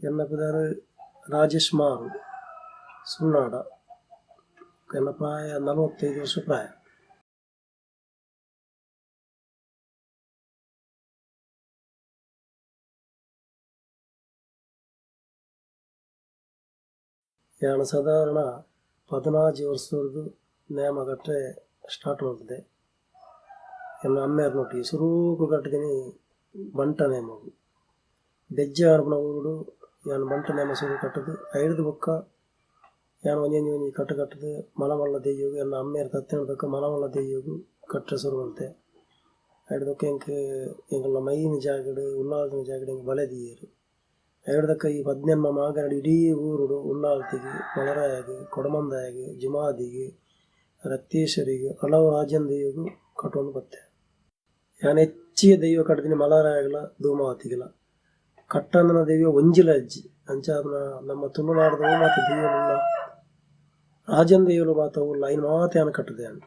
ಎನ್ನ ಪುದಾರು ರಾಜೇಶ್ ಮಾರು ಸುಳ್ನಾಡ. ಎನ್ನ ಪ್ರಾಯ 45 ವರ್ಷ ಪ್ರಾಯ. ನಾನು ಸಾಧಾರಣ 14 ವರ್ಷದ್ದು ನೇಮಗಟ್ಟೆ ಸ್ಟಾರ್ಟ್ ಮಾಡ್ತಿದ್ದೆ. ಎನ್ನ ಅಮ್ಮೆಯರ್ನೊಟ್ಟಿಗೆ ಸುರೂಕು ಕಟ್ಟಿದ್ದೀನಿ ಬಂಟ ನೇಮಗು ಬೆಜ್ಜೆ ಅರ್ಪಣ ಊರುಡು ಯಾನು ಬಂಟ ನೇಮ ಸುರು ಕಟ್ಟದು ಐದು ಬೊಕ್ಕ ಯಾನು ಒಂಜಿ ಕಟ್ಟದು ಮಲಮಲ್ಲ ದೆಯ್ಯೋಗು ಎನ್ನ ಅಮ್ಮೆಯರ್ ತತ್ತಿನದಕ್ಕ ಮಲಮಲ್ಲ ದೆಯ್ಯೋಗು ಕಟ್ಟ ಸುರುವಂತೆ ಐದಕ್ಕೆ ಎಂಕಲ್ಲ ಮೈನ ಜಾಗಡು ಉಳ್ಳಾಲ್ತಿನ ಜಾಗಡು ಎಂಗೆ ಬಲೆ ದೀಯರು ಐದಕ್ಕ ಈ 18 ಮಾಗರಡು ಇಡೀ ಊರುಡು ಉಳ್ಳಾಲ್ತಿಗೆ ಮಲರಾಯಗೆ ಕೊಡಮಂದಾಯಗೆ ಜುಮಾದಿಗೆ ರಕ್ತೇಶ್ವರಿಗೆ ಹಲವು ರಾಜ್ಯನ ದೆಯ್ಯೋಗು ಕಟ್ಟೊಂದು ಬತ್ತೆ. ಯಾನು ಹೆಚ್ಚಿಗೆ ದೆಯ್ಯ ಕಟ್ತೀನಿ ಮಲರಾಯಗಲ ಧೂಮಾವತಿಗಲ ಕಟ್ಟಂದನ ದೆವ್ಯ ಒಂಜಿಲ ಅಜ್ಜಿ ಅಂಚ ನಮ್ಮ ತುಳುನಾಡದ ಮಾತು ದೆಯ್ಯವುಲ್ಲ ರಾಜನ ದೆಯ್ಯಲು ಮಾತವುಲ್ಲ ಐನು ಮಾತು ಯಾನು ಕಟ್ಟದೆ ಅನ್ನು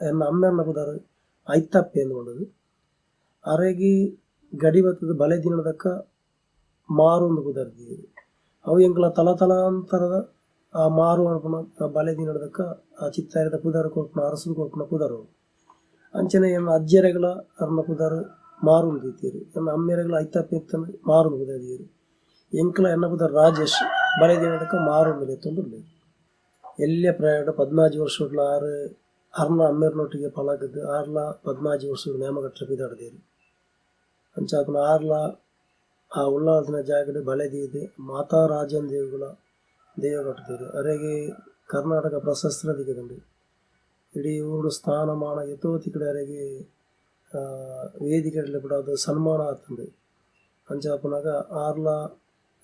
ಎನ್ನ ಅಮ್ಮೆನ್ನ ಪುದಾರು ಐತಪ್ಪೆ ಎಂದು ಮಾಡೋದು ಅರೆಗಿ ಗಡಿ ಬತ್ತದ ಬಲೆ ದಿನದಕ್ಕ ಮಾರೊಂದು ಕುದರ್ದಿ ಅವು ಎಂಕಲ ತಲಾಂತರದ ಆ ಮಾರು ಅನ್ಪುಣ ಬಲೆ ದಿನದಕ್ಕ ಆ ಚಿತ್ತಾರದ ಪುದಾರು ಕೊಡ್ಪುಣ ಅರಸರು ಕೊಡ್ಪುಣ ಪುದಾರು ಅಂಚನೆ ಎನ್ನ ಅಜ್ಜರೆಗಳ ಅರ್ನ ಪುದಾರು ಮಾರುಂದು ದೀತೀರು ಎನ್ನ ಅಮ್ಮೆರೆಗಳ ಐತಪ್ಪೆ ಇತ್ತಂದ್ರೆ ಮಾರುಂದು ಕುದರ್ದಿರು ಎಂಕಲ ಎನ್ನ ಪುದಾರು ರಾಜೇಶ್ ಬಲೆ ದಿನದಕ್ಕ ಮಾರುಂದು ಎತ್ತೊಂದು ಎಲ್ಲೇ ಪ್ರಯಾಣ 14 ವರ್ಷ ಆರು ಅರ್ನ ಅಮ್ಮೆರ್ನೊಟ್ಟಿಗೆ ಪಳಗದ್ದು ಆರ್ಲ 14 ವರ್ಷ ನೇಮಗಟ್ಟ ಬಿದಾಡ್ದೇರು ಅಂಚಾಪನ ಆರ್ಲ ಆ ಉಳ್ಳಾಲ್ತಿನ ಜಾಗಡೆ ಬಲೆ ದೀದೆ ಮಾತಾ ರಾಜನ್ ದೇವುಗಳ ದೇವ ಕಟ್ಟಿದರು ಅರೆಗೆ ಕರ್ನಾಟಕ ಪ್ರಶಸ್ತಿ ದಿಗದಂಡು ಇಡೀ ಊರು ಸ್ಥಾನಮಾನ ಯಥೋತಿ ಕಡೆ ಅರೆಗೆ ವೇದಿಕೆಯಲ್ಲಿ ಕೂಡ ಅದು ಸನ್ಮಾನ ಆಗ್ತದೆ ಅಂಚಾಪನಾಗ ಆರ್ಲ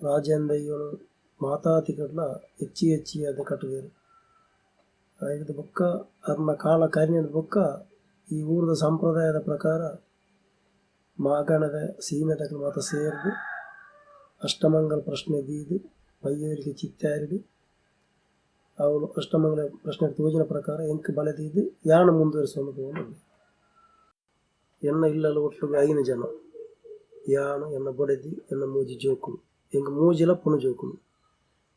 ರಾಜನ್ ದೈವನು ಮಾತಾ ತಿಕಡ್ಲ ಹೆಚ್ಚಿ ಅದು ಕಟ್ಟಿದರು ಐದು ಬೊಕ್ಕ ಅರ್ನ ಕಾಲ ಕರಿನದ ಬೊಕ್ಕ ಈ ಊರದ ಸಂಪ್ರದಾಯದ ಪ್ರಕಾರ ಮಾಗಣದ ಸೀಮೆತಕ್ಕೆ ಮಾತ ಸೇರಿದು ಅಷ್ಟಮಂಗಲ ಪ್ರಶ್ನೆ ದೀದು ಬೈಯರಿಗೆ ಚಿತ್ತಾರಿಡು ಅವಳು ಅಷ್ಟಮಂಗಲ ಪ್ರಶ್ನೆ ತೋಜಿನ ಪ್ರಕಾರ ಎಂಕ್ ಬಲೆದೀದು ಯಾಣ ಮುಂದುವರಿಸೋದು ಹೋಗಲು ಎನ್ನ ಇಲ್ಲಲ್ಲ ಒಟ್ಟಿಗೆ 5 ಜನ ಯಾನು ಎನ್ನ ಬೊಡೆದಿ ಎನ್ನ ಮೂಜಿ ಜೋಕುಲು ಎಂಗ ಮೂಜಿಲ ಪುನು ಜೋಕುಲು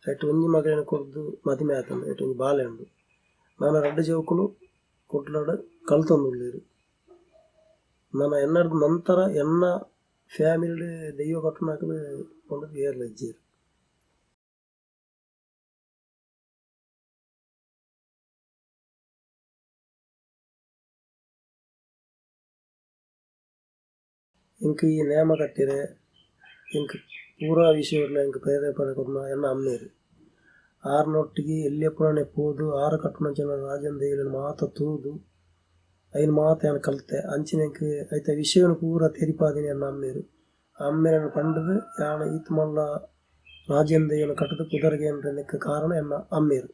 ಐಟು ಒಂಜಿ ಮಗನ ಕೊಡ್ದು ಮದಿಮೆ ಆತಂದು ಐಟು ಒಂಜಿ ಬಾಲೆ ಉಂಡು ನಾನು 2 ಜೋಕುಲು ಕೊಟ್ಲಾಡ ಕಲ್ತೊಂದುಳ್ಳೇರು ನಾನು ಎನ್ನರ್ದು ನಂತರ ಎನ್ನ ಫ್ಯಾಮಿಲಿ ದೆಯ್ಯ ಕಟ್ಟುನಾಕಲು ಒಂದು ಏರ್ಲ ಇಜ್ಜೇರು. ಇಂಕ ಈ ನೇಮ ಕಟ್ಟಿರೆ ಇಂಕ ಪೂರಾ ವಿಷಯಗಳು ಇಂಕ ಬೇರೆ ಪಡೆಕೊಡ್ನ ಎನ್ನ ಅಮ್ಮೇರು ಆರ್ನೊಟ್ಟಿಗೆ ಎಲ್ಲೇ ಪುರಾಣೆ ಪೋದು ಆರು ಕಟ್ಟುನ ಜನ ರಾಜನ ದೆಯ್ಯలను ಮಾತ ತೂದು ಐನು ಮಾತು ಯಾನು ಕಲಿತೆ ಅಂಚಿನಕ್ಕೆ ಐತ ವಿಷಯವನ್ನು ಪೂರ ತೆರಿಪಾದಿನಿ ಅನ್ನ ಅಮ್ಮೇರು ಅಮ್ಮೇರನ್ನು ಪಂಡದು ಯಾನು ಈತ ಮಲ್ಲ ರಾಜನ ದೆಯ್ಯವನ್ನು ಕಟ್ಟದು ಕುದರ್ಗೆ ಅನ್ನಕ್ಕೆ ಕಾರಣ ಎನ್ನ ಅಮ್ಮೇರು.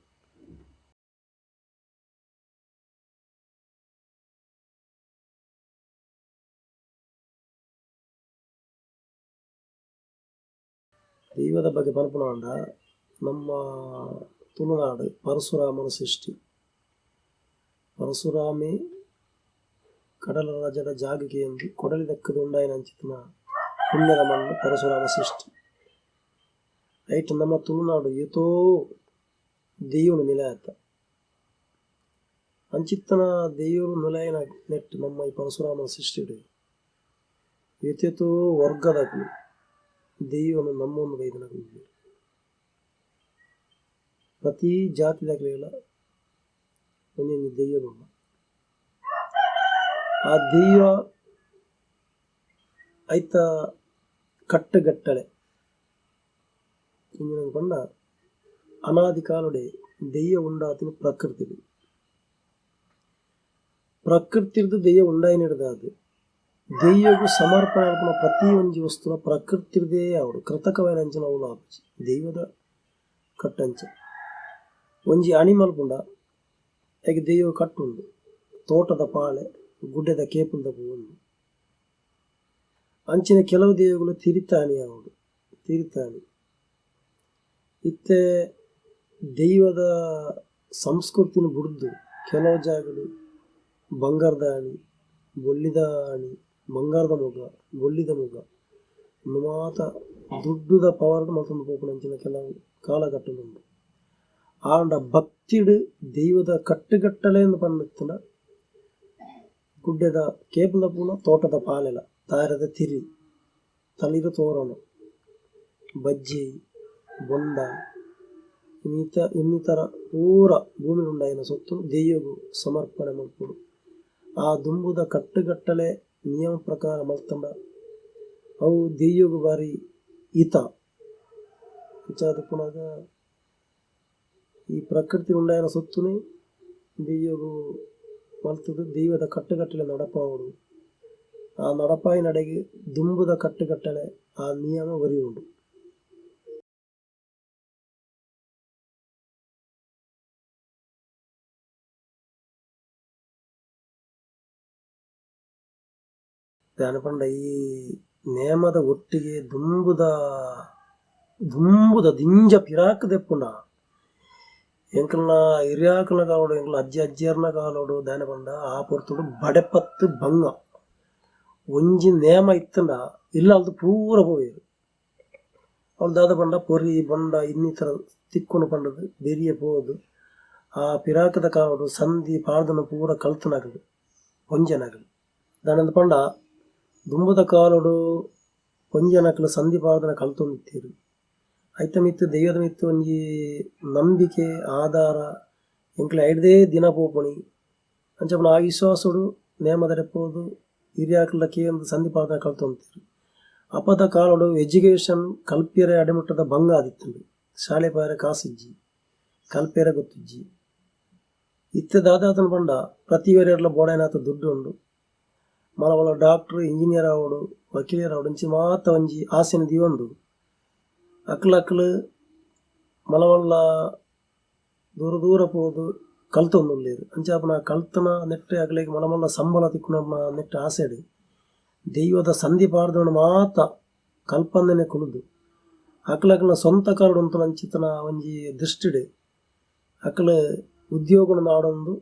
ದೈವದ ಬಗ್ಗೆ ಪನ್ಪುನಾಂಡ ನಮ್ಮ ತುಳುನಾಡು ಪರಶುರಾಮನ ಸೃಷ್ಟಿ ಪರಶುರಾಮೇ ಕಡಲ ರಾಜದ ಜಾಗಕ್ಕೆ ಎಂದು ಕೊಡಲಿ ದಕ್ಕದು ಉಂಡಾಯಿನ ಅಂಚಿತನ ಪುಣ್ಯದ ಮಣ್ಣು ಪರಶುರಾಮ ಸೃಷ್ಟಿ ಐಟ್ ನಮ್ಮ ತುಳುನಾಡು ಏತೋ ದೆಯ್ಯನು ನಿಲಯತ್ತ ಅಂಚಿತ್ತನ ದೆಯ್ಯರು ನಿಲಯನ ನೆಟ್ಟು ನಮ್ಮ ಈ ಪರಶುರಾಮನ ಸೃಷ್ಟಿ ಏತೇತೋ ವರ್ಗದಾಗಲಿ ದೆಯ್ಯವನ್ನು ನಮ್ಮೊಂದು ವೈದ್ಯನಾಗಲಿ ಪ್ರತಿ ಜಾತಿದಾಗಲಿಲ್ಲ ಒಂದೊಂದು ದೆಯ್ಯನು ಆ ದೆಯ್ಯ ಐತ ಕಟ್ಟುಗಟ್ಟಲೆ ಇಂಜಿನ ಪಂಡ ಅನಾದಿ ಕಾಲುಡೆ ದೆಯ್ಯ ಉಂಡಾತಿನ ಪ್ರಕೃತಿರ್ದು ದೆಯ್ಯ ಉಂಡಾಯಿನಿಡ್ದಾದು ದೆಯ್ಯಗೂ ಸಮರ್ಪಣೆ ಅನ್ಪುನ ಪ್ರತಿ ಒಂಜಿ ವಸ್ತುನ ಪ್ರಕೃತಿರ್ದೇ ಅವಡು ಕೃತಕವಾದ ಅಂಚನ ಅವಳು ಆಪುಜಿ ದೆಯ್ಯದ ಕಟ್ಟಂಚ ಒಂಜಿ ಅನಿಮಲ್ ಪುಂಡ ಯಾಕೆ ದೆಯ್ಯ ಕಟ್ಟುಂಡು ತೋಟದ ಪಾಳೆ ಗುಡ್ಡದ ಕೇಪುಲ್ದ ಪೂಂಡು ಅಂಚಿನ ಕೆಲವು ದೆಯ್ಯಗಳು ತಿರಿತಾನಿ ಅವಡು ತಿರಿತಾನಿ ಇತ್ತೆ ದೆಯ್ಯದ ಸಂಸ್ಕೃತಿನ ಬಿಡ್ದು ಕೆಲವು ಜಾಗಗಳು ಬಂಗಾರದ ಆಣಿ, ಬೊಳ್ಳಿದ ಆಣಿ, ಬಂಗಾರದ ಮೊಗ, ಬೊಳ್ಳಿದ ಮೊಗ ಮಾತ ದುಡ್ಡುದ ಪವರ್ಡ್ ಮತ್ತೊಂದು ಪೋಪುನಂಚಿನ ಕೆಲವು ಕಾಲಘಟ್ಟದುಂಟು. ಆಂಡ ಭಕ್ತಿಡ್ ದೈವದ ಕಟ್ಟುಗಟ್ಟಲೆ ಎಂದು ಪಂಡಿತ್ತನ ಗುಡ್ಡೆದ ಕೇಪದ ಪೂನ ತೋಟದ ಪಾಲೆಲ ದಾರದ ತಿರಿ ತಳಿರ ತೋರಣ ಬಜ್ಜಿ ಬೊಂಡ ಇನ್ನಿತರ ಪೂರ ಭೂಮಿಡುಂಡಾಯಿನ ಸೊತ್ತು ದೆಯ್ಯಗೂ ಸಮರ್ಪಣೆ ಮಲ್ಪುಡು. ಆ ದುಂಬುದ ಕಟ್ಟುಗಟ್ಟಲೆ ನಿಯಮ ಪ್ರಕಾರ ಮಲ್ತಂಡ ಅವು ದೆಯ್ಯಗೂ ಬಾರಿ ಹಿತ ಅಂಚಾದ ಪುನಗ ಈ ಪ್ರಕೃತಿ ಉಂಡಾಯಿನ ಸೊತ್ತುನೇ ದೆಯ್ಯಗೂ ಮಲ್ತದು ದೈವದ ಕಟ್ಟುಗಟ್ಟಲೆ ನಡಪಾವಡು. ಆ ನಡಪಾಯಿ ನಡೆಗೆ ದುಂಬುದ ಕಟ್ಟುಗಟ್ಟಲೆ ಆ ನಿಯಮ ಒರಿಯುಂಡು. ಧ್ಯಾನಪಂಡ ಈ ನೇಮದ ಒಟ್ಟಿಗೆ ದುಂಬುದ ದಿಂಜ ಪಿರಾಕದೆ ಪುನ ಎಂಕಲ್ನ ಹಿರಿಯಾಕಲ್ನ ಕಾಲೋಡು ಎಂಕಲ್ನ ಅಜ್ಜಿಯರ್ನ ಕಾಲೋಡು ಧ್ಯಾನಪಂಡ ಆ ಪೊರ್ತುಡು ಬಡೆಪತ್ತು ಬಂಗ ಒಂಜಿ ನೇಮ ಇತ್ತಂಡ ಇಲ್ಲ ಅಲ್ದು ಪೂರ ಹೋಯರು ಅವ್ಳು ದಾದ ಪಂಡ ಪೊರಿ ಬೊಂಡ ಇನ್ನಿತರ ತಿಕ್ಕೊಂಡು ಪಂಡದು ಬೆರಿಯ ಪೋದು ಆ ಪಿರಾಕದ ಕಾಲೋಡು ಸಂಧಿ ಪಾಡ್ದನ ಪೂರ ಕಲ್ತನಾಗಲು ಒಂಜನಾಗಲು ದಾನಂದ ಪಂಡ ದುಂಬುದ ಕಾಲೋಡು ಒಂಜನಕಲು ಸಂಧಿ ಪಾಡ್ದನ ಕಲ್ತೊಂದಿತ್ತೀರು. ಐತ ಮಿತ್ತು ದೈವದ ಮಿತ್ತು ಒಂಜಿ ನಂಬಿಕೆ ಆಧಾರ ಎಂಕ್ಲ ಐಡದೇ ದಿನ ಪೋಪುಣಿ ಅಂಚಪನ ಆ ವಿಶ್ವಾಸಡು ನೇಮದರೆಪ್ಪೋದು ಹಿರಿಯಾಕಲ ಕೇಂದ್ರ ಸಂಧಿ ಪಾಡ್ದನ ಕಲ್ತೊಂದಿತ್ತೀರು. ಅಪದ ಕಾಲೋಡು ಎಜುಕೇಷನ್ ಕಲ್ಪಿಯರೆ ಅಡೆಮುಟ್ಟದ ಭಂಗ ಆದಿತ್ತಂಡು. ಶಾಲೆ ಪಾಯರೆ ಕಾಸಿಜ್ಜಿ ಕಲ್ಪೆರೆ ಗೊತ್ತಿಜ್ಜಿ ಇತ್ತೆ ದಾದಾತನ ಪಂಡ ಪ್ರತಿ ವೇರೆರ್ಲ ಬೋಡಾಯನಾತ ದುಡ್ಡು ಉಂಡು ಮಲವಳ ಡಾಕ್ಟ್ರು ಇಂಜಿನಿಯರ್ ಆವಡು ವಕೀಲರ್ ಆವಡು ಇಂಚಿ ಮಾತ ಒಂಜಿ ಆಸೆನ ದಿವಂದು ಅಕ್ಲಕ್ಲು ಮಲವಲ್ಲ ದೂರ ದೂರ ಪೋದು ಕಲ್ತೊಂದುಲ್ಲೇರು ಅಂಚಾಪನ ಕಲ್ತನ ನೆಟ್ಟೆ ಅಗ್ಲಿಗೆ ಮಲಮಲ್ಲ ಸಂಬಳ ತಿಕ್ಕುನ ನೆಟ್ಟೆ ಆಸೆಡು ದೈವದ ಸಂಧಿ ಪಾಡ್ದವನು ಮಾತ ಕಲ್ಪಂದನೆ ಕುಳಿದು ಅಕ್ಲಕ್ನ ಸ್ವಂತ ಕಾರಡು ಉಂಟು ನಂಚಿತನ ಒಂಜಿ ದೃಷ್ಟಿಡು ಅಕ್ಲು ಉದ್ಯೋಗನ ನಾಡೊಂದು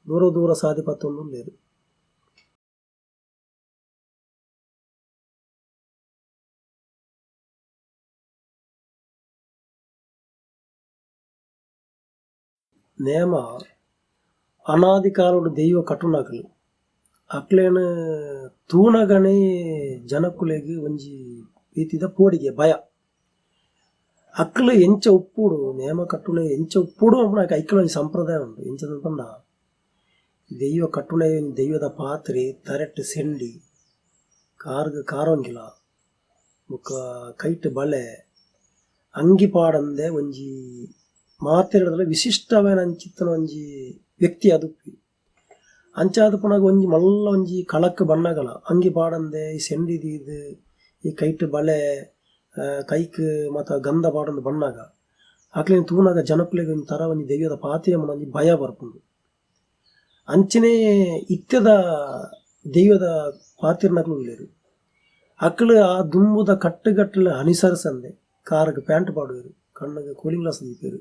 ದೂರ ದೂರ ಸಾಧಿಪತ್ತೊಂದುಲ್ಲೇರು. ನೇಮ ಅನಾದಿ ಕಾಲೋಡು ದೈವ ಕಟುನಕಲು ಅಕ್ಲೇನು ತೂನಗಣೆ ಜನಕುಲೆಗೆ ಒಂಜಿ ರೀತಿದ ಪೋಡಿಗೆ ಭಯ ಅಕ್ಲು ಎಂಚ ಉಪ್ಪುಡು ನೇಮ ಕಟ್ಟುನೆ ಎಂಚ ಉಪ್ಪುಡು ಅಪ್ಪನಾಕ ಐಕ್ಲ ಒಂಜಿ ಸಂಪ್ರದಾಯ ಉಂಟು ಎಂಚದ ಪಂಡ ದೈವ ಕಟ್ಟುನೆ ದೈವದ ಪಾತ್ರೆ ತರೆಟ್ಟು ಸೆಂಡಿ ಕಾರ್ಗ್ ಕಾರೋಂಗಿಲ ಬೊಕ್ಕ ಕೈಟ್ ಬಳೆ ಅಂಗಿ ಪಾಡಂದೆ ಒಂಜಿ ಮಾತೆರಡಲ ವಿಶಿಷ್ಟವೇನ ಅಂಚಿತ್ತನ ಒಂಜಿ ವ್ಯಕ್ತಿ ಅದುಪ್ಪಿ ಅಂಚಾದ ಪುನಗ ಒಂಜಿ ಮಲ್ಲ ಒಂಜಿ ಕಳಕ್ ಬಣ್ಣಗಳ ಅಂಗಿ ಪಾಡಂದೆ ಈ ಸೆಂಡಿದೀದು ಈ ಕೈಟ್ ಬಳೆ ಕೈಕ್ ಮತ್ತು ಗಂಧ ಪಾಡೊಂದು ಬಣ್ಣಗ ಆಕ್ಲೇನು ತೂನಾಗ ಜನಕುಲೆಗೆ ಒಂದು ಥರ ಒಂಜಿ ದೆವ್ವದ ಪಾತೆಯ ಒಂಜಿ ಭಯ ಬರ್ಪುಂಡು. ಅಂಚನೆ ಇತ್ಯದ ದೆವ್ವದ ಪಾತಿರ್ನಕ್ಲು ಉಳ್ಳೇರು ಅಕ್ಲು ಆ ದುಂಬುದ ಕಟ್ಟುಗಟ್ಟಲೆ ಅನುಸರಿಸಂದೆ ಕಾರ್ಗೆ ಪ್ಯಾಂಟ್ ಪಾಡುವೆರು ಕಣ್ಣಿಗೆ ಕೂಲಿಂಗ್ ಗ್ಲಾಸ್ ದೀಪೇರು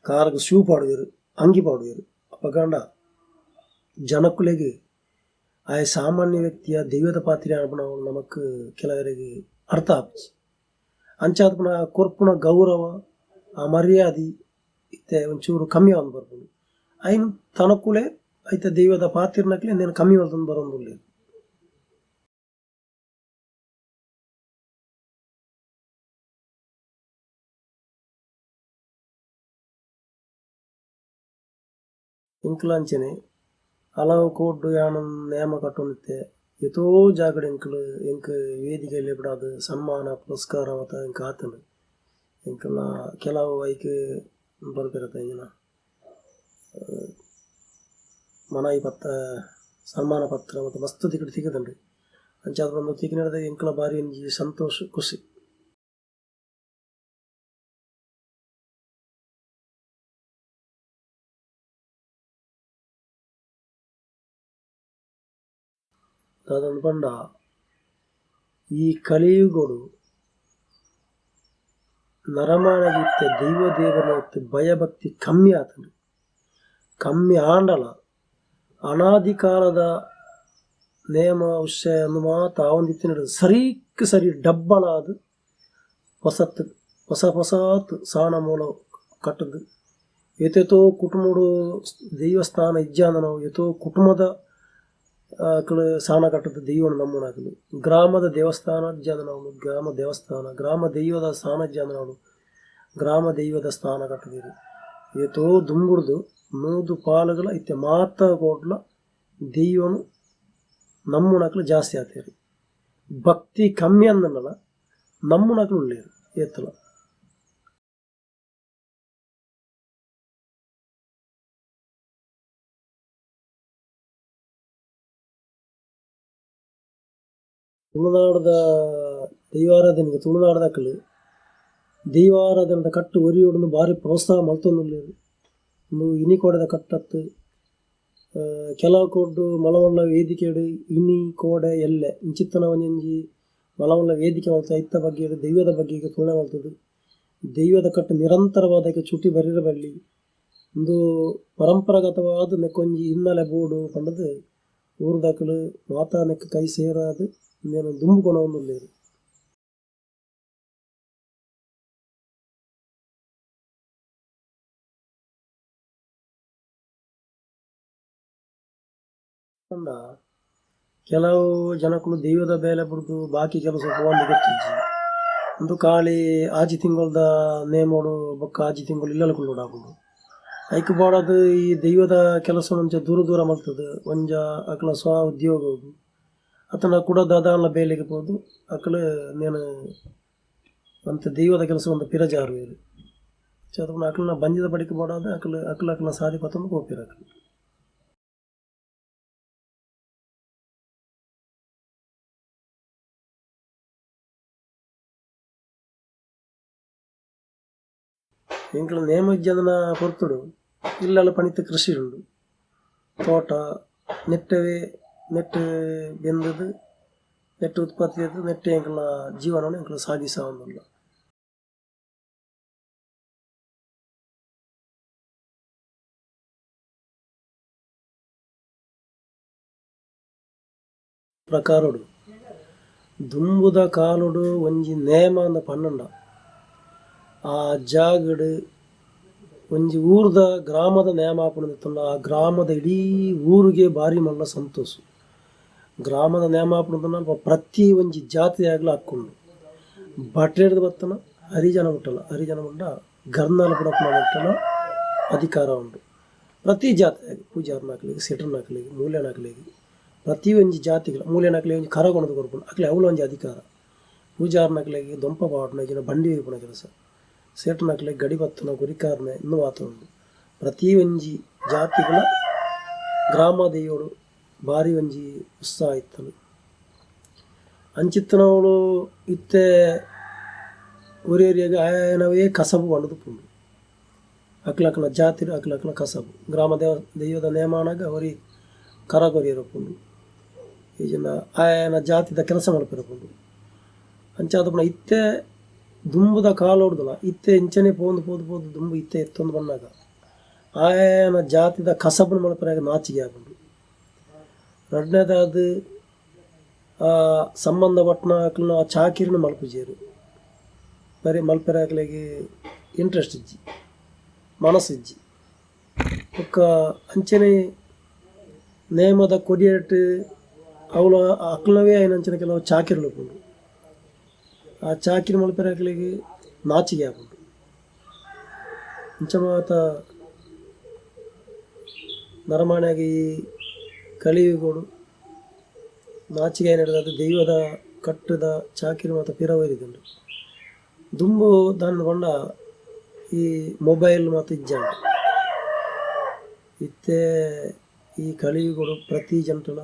ಕಾರ್ಗೆ ಶೂ ಪಾಡುವೆರು ಅಂಗಿ ಪಾಡುವೆರು ಅಪಗಂಡ ಜನಕುಲೆಗೆ ಆ ಸಾಮಾನ್ಯ ವ್ಯಕ್ತಿಯ ದೈವದ ಪಾತ್ರೆ ಅನ್ಪಣ ನಮಕ್ ಕೆಲವರಿಗೆ ಅರ್ಥ ಆಪುಜಿ ಅಂಚಾದ ಪುನಃ ಕೊರ್ಪುನ ಗೌರವ ಆ ಮರ್ಯಾದೆ ಇತ್ತೆ ಒಂಚೂರು ಕಮ್ಮಿ ಆಗಿ ಬರ್ಬೋದು ಐನು ತನಕುಲೆ ಐತೆ ದೈವದ ಪಾತಿರ್ನಕ್ಲೆ నేను ಕಮ್ಮಿ ಮಾಡ್ಕೊಂಡು ಬರೋದಿಲ್ಲ. ಇಂಕ್ಲಾಂಚನೆ ಹಲವು ಕೋಡ್ ಯಾನ ನೇಮ ಕಟ್ಟುತ್ತೆ ಎತೋ ಜಾಗಡೆ ಎಂಕಲು ಎಂಕ ವೇದಿಕೆಯಲ್ಲಿ ಬಿಡೋದು ಸನ್ಮಾನ ಪುರಸ್ಕಾರ ಮತ್ತು ಎಂಕ ಆತನು ಎಂಕಲ್ನ ಕೆಲವು ಐಕೆ ಬರ್ತಿರತ್ತೆ ಇಂಜಿನ ಮನಾಯಿ ಪತ್ತ ಸನ್ಮಾನ ಪತ್ರ ಮತ್ತು ಮಸ್ತು ತಿಕ್ಕಡಿ ಸಿಗದಂಡ್ರಿ ಅಂಚಾದ ಬಂದು ತಿಕ್ಕಿ ನಡೆದಾಗ ಎಂಕಲ ಬಾರಿ ಒಂಜಿ ಸಂತೋಷ ಖುಷಿ. ಅದನ್ನು ಪಂಡ ಈ ಕಲಿಯುಗೋಡು ನರಮಾನಗಿತ್ತ ದೈವ ದೇವನ ಭಯಭಕ್ತಿ ಕಮ್ಮಿ ಆತನು ಕಮ್ಮಿ ಆಂಡಲ ಅನಾದಿ ಕಾಲದ ನೇಮ ವಿಷಯವನ್ನು ಮಾತ್ರ ಆವಂದಿತ್ತು ನಡೆದು ಸರಿ ಡಬ್ಬಲ ಅದು ಹೊಸತ್ ಸಾಣ ಮೂಲ ಕಟ್ಟದು ಎತ್ತೋ ಕುಟುಂಬಡು ದೈವಸ್ಥಾನ ಇಜ್ಜಾಂದ ನಾವು ಎತ್ತೋ ಕುಟುಂಬದ ಸಾಣ ಕಟ್ಟದ ದೈವನ ನಮ್ಮನಾಗಲು ಗ್ರಾಮದ ದೇವಸ್ಥಾನ ಇಜ್ಜಾಂದ ನಾವು ಗ್ರಾಮ ದೈವದ ಸ್ಥಾನ ಇಜ್ಜಾಂದ ನಾವು ಗ್ರಾಮ ದೈವದ ಸ್ಥಾನ ಕಟ್ಟದಿರು ಏತೋ ದುಂಬುಡ್ದು ನೂದು ಪಾಲುಗಳ ಇತ್ತೆ ಮಾತ ಕೋಟ್ಲ ದೈವನು ನಮ್ಮನಕಲು ಜಾಸ್ತಿ ಆಗ್ತೀರಿ ಭಕ್ತಿ ಕಮ್ಮಿ ಅಂದನಲ್ಲ ನಮ್ಮನಕಲು ಉಳ್ಳೇರು ಏತಲ ತುಳುನಾಡದ ದೈವಾರಾಧನೆಗೆ ತುಳುನಾಡದಕ್ಕಲು ದೈವಾರಾಧನದ ಕಟ್ಟು ಒರಿಯೋಡು ಭಾರಿ ಪ್ರೋತ್ಸಾಹ ಮಲ್ತೊಂದುಲ್ಲೇರು ಒಂದು ಇನಿಕೋಡದ ಕಟ್ಟತ್ತು ಕೆಲವು ಕೋಡು ಮಲವಲ್ಲ ವೇದಿಕೆಡು ಇನಿ ಕೋಡೆ ಎಲ್ಲೆ ಇಂಚಿತ್ತನ ಒಂಜಿ ಮಲವಲ್ಲ ವೇದಿಕೆ ಮಾಡ್ತಾ ಇತ್ತ ಬಗ್ಗೆ ದೈವದ ಬಗ್ಗೆ ಈಗ ತುಳನೆ ಮಾಡ್ತದೆ ದೈವದ ಕಟ್ಟು ನಿರಂತರವಾದಕ್ಕೆ ಚುಟಿ ಬರೀರಬಲ್ಲಿ ಒಂದು ಪರಂಪರಾಗತವಾದ ನೆಕ್ಕೊಂಜಿ ಹಿನ್ನೆಲೆ ಬೋರ್ಡು ಪಂಡದು ಊರ್ದಕ್ಕಲು ಮಾತಾ ನೆಕ್ಕ ಕೈ ಸೇರಾದು నేను దుమ్ముకొనవను లేదు ಕೆಲವು ಜನಕ್ಕಳು ದೈವದ ಬೇಲೆ ಬಿಡ್ದು ಬಾಕಿ ಕೆಲಸ ಹೋಗಿ ಗೊತ್ತಿಜ್ಜಿ ಒಂದು ಕಾಳಿ ಆಜಿ ತಿಂಗಳದ ನೇಮೋಡು ಬೊಕ್ಕ ಆಜಿ ತಿಂಗಳು ಇಲ್ಲಲ್ಕೊಂಡು ಹಾಕೊಂಡು ಐಕ್ ಬಾಡದು ಈ ದೈವದ ಕೆಲಸ ಒಂಚ ದೂರ ಮಾಡ್ತದೆ ಒಂಜ ಅಕಲ ಸ್ವ ಉದ್ಯೋಗ ಅತನ ಕೂಡ ದಾದಾಲ ಬೇಲೆಗೆ ಹೋದು ಅಕಲು నేను ಅಂತ ದೈವದ ಕೆಲಸ ಒಂದು ಪಿರಜಾರು ಇದು ಚದುನ ಅಕಲನ ಬಂಜಿದ ಬಡಿಕೆ ಬೋಡಾದ ಅಕಲ ಸಾದಿ ಪತ್ತೊಂದು ಹೋಗ್ತಿರ ಅಕಲು ಎಂಕಲ ನೇಮ ಇಜ್ಜದನ ಕೊರ್ತುಡು ಇಲ್ಲೆಲ್ಲ ಪಣಿತ ಕೃಷಿ ಉಂಡು ತೋಟ ನೆಟ್ಟು ಬೆಂದದು ನೆಟ್ಟು ಉತ್ಪತ್ತಿ ಆಯ್ತು ನೆಟ್ಟು ಎಂಕಲ ಜೀವನವನ್ನು ಎಂಕಲ ಸಾಗಿಸೋದಿಲ್ಲ ಪ್ರಕಾರಡು ದುಂಬುದ ಕಾಲುಡು ಒಂಜಿ ನೇಮ ಅಂದ ಪನ್ನಂಡ ಆ ಜಾಗಡು ಒಂಜಿ ಊರ್ದ ಗ್ರಾಮದ ನೇಮ ಆಪುಂಡು ಆ ಗ್ರಾಮದ ಇಡೀ ಊರಿಗೆ ಭಾರಿ ಮಲ್ಲ ಸಂತೋಷ ಗ್ರಾಮದ ನೇಮ ಆಪುಂಡು ಪ್ರತಿ ಒಂಜಿ ಜಾತಿ ಆಗ್ಲ ಹಾಕ್ಕೊಂಡು ಬಟ್ರೇಡ್ದು ಬತ್ತನ ಹರಿಜನ ಮುಂಡ ಗರ್ನಾಲ ಬಿಡಪ್ಪ ಮುಟ್ಟನ ಅಧಿಕಾರ ಉಂಡು ಪ್ರತಿ ಜಾತಿ ಪೂಜಾರ್ನಾಕ್ಲಿಗೆ ಸೆಟ್ರನಾಕ್ಲಿಗೆ ಮೂಲೆನಾಕ್ಲಿಗೆ ಪ್ರತಿ ಒಂಜಿ ಜಾತಿಗಳ ಮೂಲೆನಾಕ್ಲಿಗೆ ಒಂಜಿ ಕರಗೊಣದು ಕೊರ್ಪುಂಡು ಅಕ್ಲೆ ಅವಳು ಒಂಜಿ ಅಧಿಕಾರ ಪೂಜಾರ್ನಾಕ್ಲಿಗೆ ದೊಂಪ ಪಾಡ್ನ ಜನ ಬಂಡಿ ವೇಪುನ ಕೆಲಸ ಸೇಟನಾಕ್ಲೆ ಗಡಿ ಬತ್ತನ ಗುರಿಕಾರನೆ ಇನ್ನೂ ಉಂಡು ಪ್ರತಿ ಒಂಜಿ ಜಾತಿಗಳ ಗ್ರಾಮ ದೈವಡು ಭಾರಿ ಒಂಜಿ ಉತ್ಸಾಹ ಇತ್ತನು ಅಂಚಿತ್ತನವಳು ಇತ್ತೆ ಊರೇರಿಯಾಗ ಆಯನವೇ ಕಸಬು ಒಣದು ಪುಂಡು ಅಕ್ಲಕ್ಲ ಜಾತಿ ಅಕ್ಲಕ್ಲ ಕಸಬು ಗ್ರಾಮ ದೈವದ ನೇಮಾನಾಗ ಅವರಿ ಕರಗೊರಿಯರಪುಂಡು ಈ ಜನ ಆಯನ ಜಾತಿದ ಕೆಲಸ ಮಲ್ಪಿರಪುಂಡು ಅಂಚಾದ ಇತ್ತೆ ದುಂಬುದ ಕಾಲು ಹೊಡ್ದಲ್ಲ ಇತ್ತೆ ಇಂಚನೆ ಪೋದು ದುಂಬು ಇತ್ತೆ ಎತ್ತೊಂದು ಬಂದಾಗ ಆಯನ ಜಾತಿದ ಕಸಬನ್ನು ಮಲ್ಪರಾಗ ನಾಚಿಗೆ ಆಗುಂಡು ಎರಡನೇದಾದ ಸಂಬಂಧಪಟ್ಟನ ಅಕ್ಲನ ಆ ಚಾಕಿರಿನ ಮಲ್ಪುಜೇರು ಬರೀ ಮಲ್ಪರಾಗ್ಲಿಗೆ ಇಂಟ್ರೆಸ್ಟ್ ಇಜ್ಜಿ ಮನಸ್ಸಿಜ್ಜಿ ಒಕ್ಕ ಅಂಚನೆ ನೇಮದ ಕೊಡಿಯಟ್ಟು ಅವಳ ಅಕ್ಲವೇ ಆಯ್ನಂಚಿನ ಕೆಲವು ಚಾಕಿರ್ಲು ಉಂಡು ಆ ಚಾಕಿರಿ ಮಲ್ಪರಾಗ್ಲಿಗೆ ನಾಚಿಗೆ ಆಗುಂಡು ಇಂಚ ಮಾತ ನರಮಾಣ್ಯಾಗ ಈ ಕಲಿಯುಗೋಡು ನಾಚಿಗೆ ನಡೆದ ದೈವದ ಕಟ್ಟದ ಚಾಕಿರಿ ಮಾತ ಪಿರವರಿದುಂಡು ದುಂಬು ದಾನ ಕೊಂಡ ಈ ಮೊಬೈಲ್ ಮತ್ತು ಇಜ್ಜಾಂಡ ಇತ್ತೆ ಈ ಕಲಿಯುಗೋಡು ಪ್ರತಿ ಜನಟಲ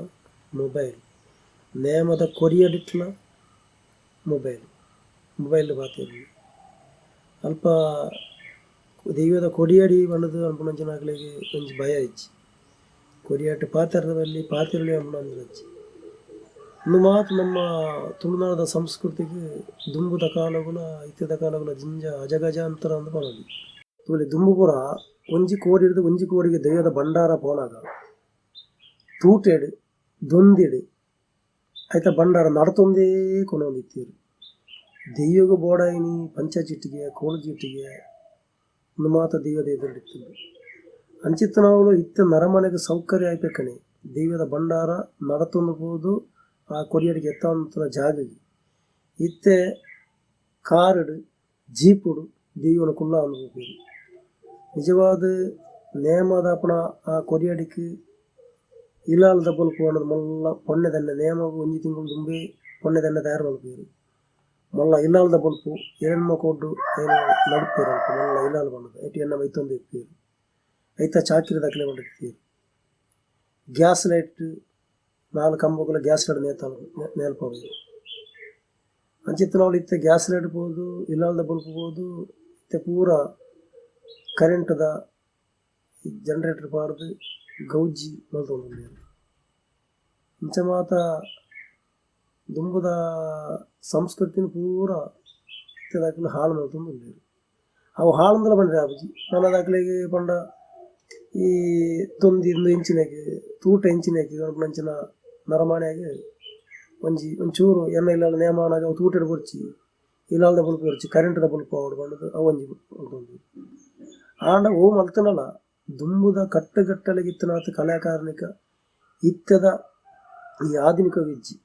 ಮೊಬೈಲ್ ನೇಮದ ಕೊರಿಯಡಿಟ್ಲ ಮೊಬೈಲ್ ಬಾತಿರಲಿ ಅಲ್ಪ ದೈವದ ಕೊಡಿಯಡಿ ಬಣ್ಣದು ಅನ್ಪುಣಂಚನಾಗ್ಲಿಗೆ ಒಂಜಿ ಭಯ ಇಜ್ಜಿ ಕೊಡಿಯಾಟ ಪಾತಿರಲಿ ಅನ್ಪುಣಂಚಿ ಇನ್ನು ಮಾತು ನಮ್ಮ ತುಳುನಾಡದ ಸಂಸ್ಕೃತಿಗೆ ದುಂಬುದ ಕಾಲಗುಲ ಇತ್ಯದ ಕಾಲಗುಲ ಜಿಂಜ ಅಜಗಜ ಅಂತರ ಅಂತ ಬರೋದು ತೂಲಿ ದುಂಬುಪುರ ಒಂಜಿ ಕೋಡಿ ಹಿಡಿದು ಒಂಜಿ ಕೋಡಿಗೆ ದೈವದ ಭಂಡಾರ ಪೋನಾಗ ತೂಟೆಡು ದೊಂದಿಡು ಆಯ್ತ ಭಂಡಾರ ನಡತೊಂದೇ ಕೊನೊಂದಿತ್ತೀರು. ದೆಯ್ಯಗ ಬೋಡಾಯಿನಿ ಪಂಚಚಿಟ್ಟಿಗೆ ಕೋಳು ಚಿಟ್ಟಿಗೆ ಒಂದು ಮಾತ ದೈವದ ಎದುರಿಡ್ತಿದ್ರು. ಅಂಚಿತ್ತನವಳು ಇತ್ತ ನರಮನೆಗೆ ಸೌಕರ್ಯ ಆಯ್ಬೇಕಣೆ ದೈವದ ಭಂಡಾರ ನಡತೊಂದು ಹೋದು ಆ ಕೊಡಿಯಡಿಗೆ ಎತ್ತ ಜಾಗಗೆ ಇತ್ತೆ ಕಾರಡು ಜೀಪುಡು ದೈವನ ಕುಲ್ಲ ಅನುಭವಿರು. ನಿಜವಾದ ನೇಮದಾಪಣ ಆ ಕೊಡಿಯಡಿಗೆ ಇಲಾಲದ ಬಲ್ಪು ಅನ್ನೋದು ಮಲ್ಲ ಪೊಣ್ಣೆದನ್ನೆ ನೇಮಗು ಒಂಜಿ ತಿಂಗಳು ದುಂಬೆ ಪೊಣ್ಣೆದನ್ನೆ ತಯಾರು ಮಲ್ಪೇರು. ಮಲ್ಲ ಇಲ್ಲಾಲದ ಬಲ್ಪು ಎಣ್ಣೆ ಕೊಡ್ಡು ಏನು ನಡುಪೇರು ಅಲ್ಪ ಮಲ್ಲ ಇಲ್ಲಾಲ ಬಣ್ಣದು ಐಟಿ ಎಣ್ಣೆ ಐತೊಂದು ಇಪ್ಪೇರು ಐತ ಚಾಕಿರಿ ದಕ್ಕಲೆ ಮಾಡಿರ್ತೀರು. ಗ್ಯಾಸ್ ಲೈಟ್ 4 ಕಂಬಗಳ ಗ್ಯಾಸ್ ಲೈಟ್ ನೇಲ್ಪೋದು. ಅಂಚಿತ್ತನವಳು ಇತ್ತೆ ಗ್ಯಾಸ್ ಲೈಟ್ ಬೋದು ಇಲ್ಲಾಲದ ಬಲ್ಪ್ ಬೋದು ಇತ್ತೆ ಪೂರ ಕರೆಂಟ್ದ ಜನರೇಟರ್ ಪಾಡ್ದು ಗೌಜಿ ಮಲ್ತೊಂದು ಇಂಚ ಮಾತ ದುಂಬುದ ಸಂಸ್ಕೃತಿನ ಪೂರ ಇತ್ತದಾಕಲು ಹಾಳು ಮಲ್ತೊಂದು ಅವು ಹಾಳಂದಲ ಬಂದ್ರೆ ಆಬಜಿ ನನ್ನ ದಾಖಲೆಗೆ ಪಂಡ ಈ ತೊಂದಿಂದು ಇಂಚಿನಾಗೆ ತೂಟ ಇಂಚಿನಾಗೆ ಗಣಪನಂಚಿನ ನರಮಾಣೆಯಾಗೆ ಒಂಚೂರು ಎಣ್ಣೆ ಇಲ್ಲಾಲ ನೇಮಾನಾಗ ತೂಟೆಡು ಬರ್ಚಿ ಇಲ್ಲಾಲ್ದ ಬಲ್ಪ್ ಬರ್ಚಿ ಕರೆಂಟ್ದ ಬಲ್ಪ್ ಅವಡು ಬಂದದು ಅವು ಒಂಜಿ ಉಂಟು ಆಂಡ ಓ ಮಲ್ತನಲ್ಲ ದುಂಬುದ ಕಟ್ಟುಗಟ್ಟಲೆಗಿತ್ತನಾಥ ಕಲಾಕಾರಣಿಕ ಇತ್ತದ ಈ ಆಧುನಿಕ ವಿಜ್ಜಿ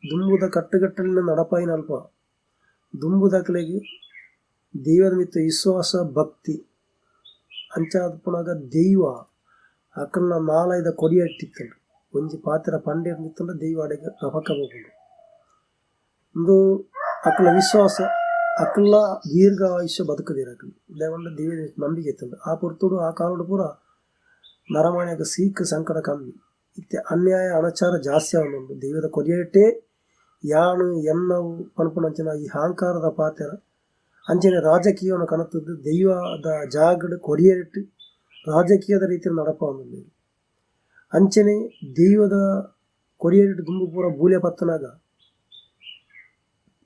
ದುಂಬುದ ಕಟ್ಟುಗಟ್ಟಲಿನ ನಡಪಾಯಿನ ಅಲ್ಪ ದುಂಬುದಕಲೆಗೆ ದೈವದ ಮಿತ್ತ ವಿಶ್ವಾಸ ಭಕ್ತಿ ಅಂಚಾದ ಪುನಗ ದೈವ ಅಕ್ಕನ ನಾಲೈದ ಕೊಡಿಯಟ್ಟಿತ್ತಂಡು ಒಂಜಿ ಪಾತ್ರ ಪಂಡೆ ನಿತ್ತಂಡ ದೈವ ಅಡೆಗೆ ರಪಕ್ಕ ಹೋಗುಂಡು ಒಂದು ಅಕ್ಕಲ ವಿಶ್ವಾಸ ಅಕ್ಕಲ ದೀರ್ಘ ಆಯುಷ್ಯ ಬದುಕದಿರಕಲು ದೇವಂಡ ದೈವ ನಂಬಿಕೆ ಇತ್ತಂಡು ಆ ಪೊರ್ತುಡು ಆ ಕಾಲಡು ಪೂರ ನರಮಾಣ್ಯಾಗ ಸೀಕ್ ಸಂಕಟ ಕಮ್ಮಿ ಇತ್ತೆ ಅನ್ಯಾಯ ಅನಾಚಾರ ಜಾಸ್ತಿ ಅವನುಂಡು ದೈವದ ಕೊಡಿಯಟ್ಟೆ ಯಾನು ಎನ್ನವು ಪನ್ಪುನಂಚಿನ ಈ ಅಹಂಕಾರದ ಪಾತ್ರ ಅಂಚನೆ ರಾಜಕೀಯವನ್ನು ಕನತದ್ದು ದೈವದ ಜಾಗಡು ಕೊಡಿಯಟ್ಟು ರಾಜಕೀಯದ ರೀತಿಯಲ್ಲಿ ನಡಪವನು ಅಂಚನೆ ದೈವದ ಕೊಡಿಯಟ್ಟು ದುಂಬು ಪೂರ ಬೂಲೆ ಪತ್ತನಾಗ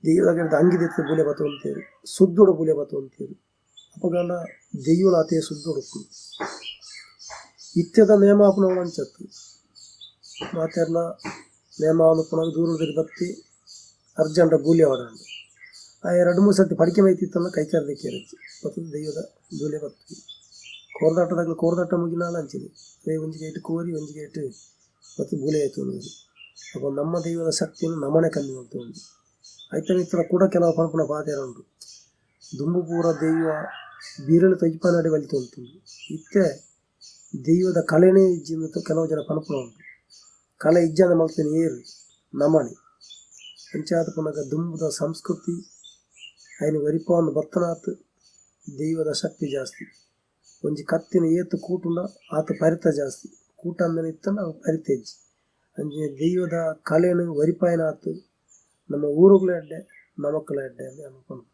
ದೈವದ ಅಂಗಿದೆತ್ತ ಬೂಲೆ ಬತ್ತು ಅಂತೇಳಿ ಸುದ್ದೊಡು ಬೂಲೆ ಬತ್ತು ಅಂತೇಳಿ ಅಪಗಾಲ ದೈವಲ ಅತೇ ಸುದ್ದೊಡುಕು ಇತ್ಯದ ನೇಮಾಪನವಳು ಅಂಚತ್ತು ಮಾತೆರ್ಲ ನೇಮಾವನು ಪುನಃ ದೂರದಲ್ಲಿ ಬತ್ತಿ ಅರ್ಜೆಂಟ ಬೂಲೆ ಆಡಂಡು ಆ 2-3 ಸರ್ತಿ ಪಡಿಕೆ ಮೈತಿತ್ತಲ್ಲ ಕೈಕಾರದಕ್ಕೆ ಮತ್ತು ದೈವದ ಬೂಲೆ ಬತ್ತು ಕೋರ್ದಾಟದಾಗಲು ಕೋರ್ದಾಟ ಮುಗಿನಾಲ ಅಂಚಿನಿ ಒಂಜಿಗೆ ಇಟ್ಟು ಕೋರಿ ಒಂಜಿಗೆ ಇಟ್ಟು ಮತ್ತು ಬೂಲೆ ಆಯ್ತು ಅನ್ನೋದು ಅಪ್ಪ ನಮ್ಮ ದೈವದ ಶಕ್ತಿಯನ್ನು ನಮನೆ ಕಮ್ಮಿ ಅಂತ ಒಂದು ಆಯ್ತ ಮಿತ್ರ ಕೂಡ ಕೆಲವು ಪಣಪುನ ಬಾಧೆರ ಉಂಟು ದುಂಬು ಪೂರ ದೈವ ಬೀರಳು ತಜ್ಪಾನಡಿ ಬಲಿತು ಉಂಟು ಇತ್ತೆ ದೈವದ ಕಲೆನೇ ಇಜ್ಜಿ ಮತ್ತು ಕೆಲವು ಜನ ಪಣಪುನ ಉಂಟು ಕಲೆ ಇಜ್ಜಂದ ಮಲ್ತೇನೆ ಏರು ನಮನೆ ಅಂಚಾದ ಪುನಗ ದುಂಬುದ ಸಂಸ್ಕೃತಿ ಐನು ವರಿಪ ಒಂದು ಭತ್ತನಾತ್ ದೈವದ ಶಕ್ತಿ ಜಾಸ್ತಿ ಒಂಜಿ ಕತ್ತಿನ ಏತು ಕೂಟುಂಡ ಆತ ಪರಿತ ಜಾಸ್ತಿ ಕೂಟ ಅಂದನ ಇತ್ತಂಡ ಅವು ಪರಿತೆಜ್ಜಿ ಅಂಜೆ ದೈವದ ಕಲೆನು ವರಿಪಾಯನಾತು ನಮ್ಮ ಊರುಗಳ ಎಡ್ಡೆ ನಮಕ್ಕಳ ಎಡ್ಡೆ ಅಂತ ಅನ್ಕೊಂಡು